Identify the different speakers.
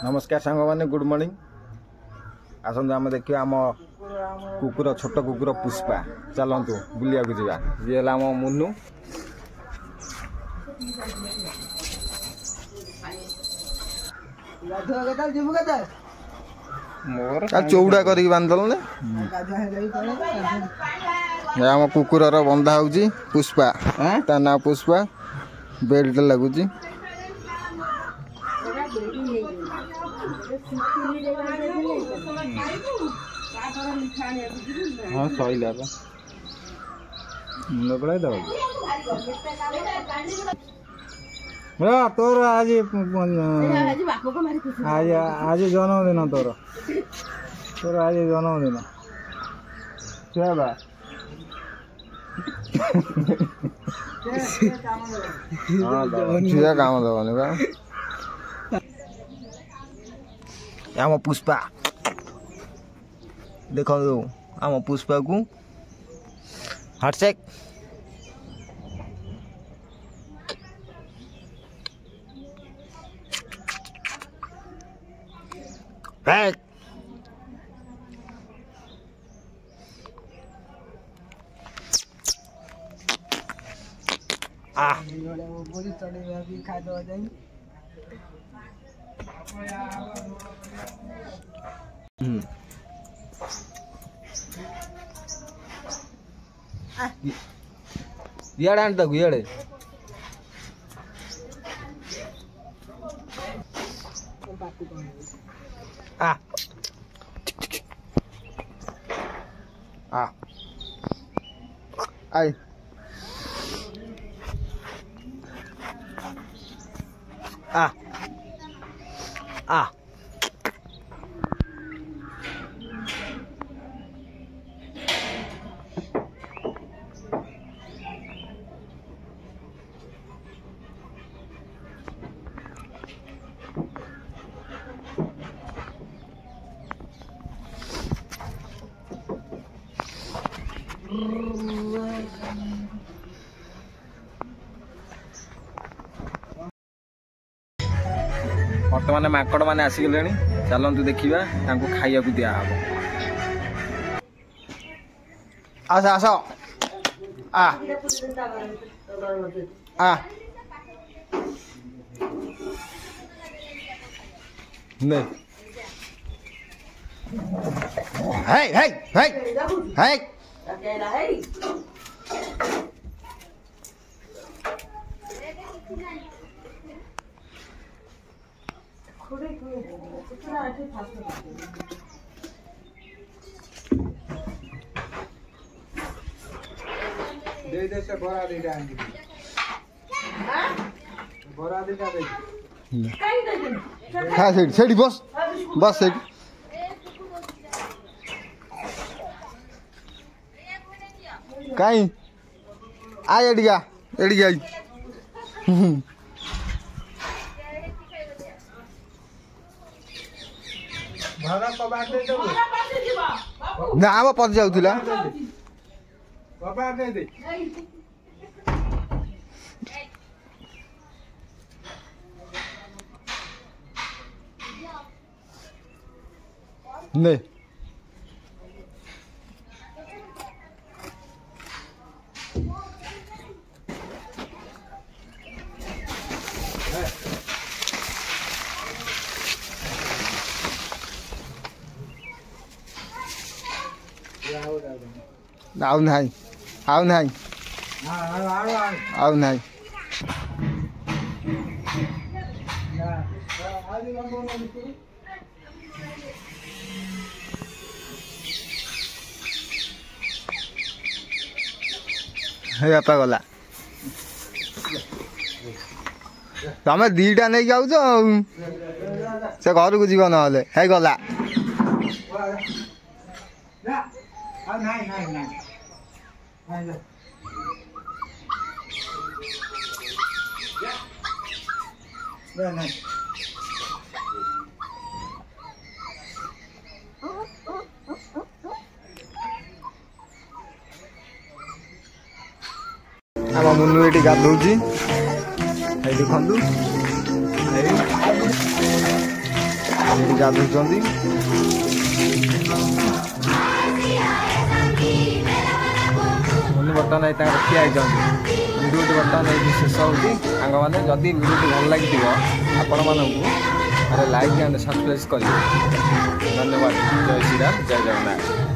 Speaker 1: नमस्कार सांग मैंने गुड मॉर्निंग आसतु आम देखिए आम कुकुर छोट कुकुर पुष्पा चलतु बुलिया जा ये आम मुनु चौड़ा कर बांधल आम कुकुर बंधा हो पुष्पा ता ना पुष्पा बेल्ट लगुच हाँ सैला मुंड पड़ाई दब तोर आज आज आज जन्मदिन तोर तोर आज जन्मदिन क्या काम दबनी आम पुष्पा देख आम पुष्पा को हार्टसेक इड़े आंटा इड़े आई बर्तमान माकड़ मैंने आसीगले चलतु देखा खाया दिया आस आस बस बस कहीं आ एडिया एडिया ना आम पद जाऊला नहीं आउ नहीं आउ नहीं आउ नहीं बापा गला तमें दीटा नहीं जाऊ से घर को जीव ना है गला आम मुनु ये गाधौची देखु ଗାଧଉଛନ୍ତି। ମୁନି ବର୍ତ୍ତମାନ ଏଇ ତାଙ୍କର ଠିଆ ହେଇଛନ୍ତି। ଭିଡ଼ିଓଟି ବର୍ତ୍ତମାନ ଏଇଠି ଶେଷ ହେଉଛି। ସାଙ୍ଗମାନେ ଯଦି ଭିଡ଼ିଓଟି ଭଲ ଲାଗିଥିବ ଆପଣମାନଙ୍କୁ ତାହେଲେ ଲାଇକ୍ ଆଣ୍ଡ ସବସ୍କ୍ରାଇବ୍ କରିବେ। ଧନ୍ୟବାଦ। ଜୟ ଶ୍ରୀରାମ, ଜୟ ଜଗନ୍ନାଥ।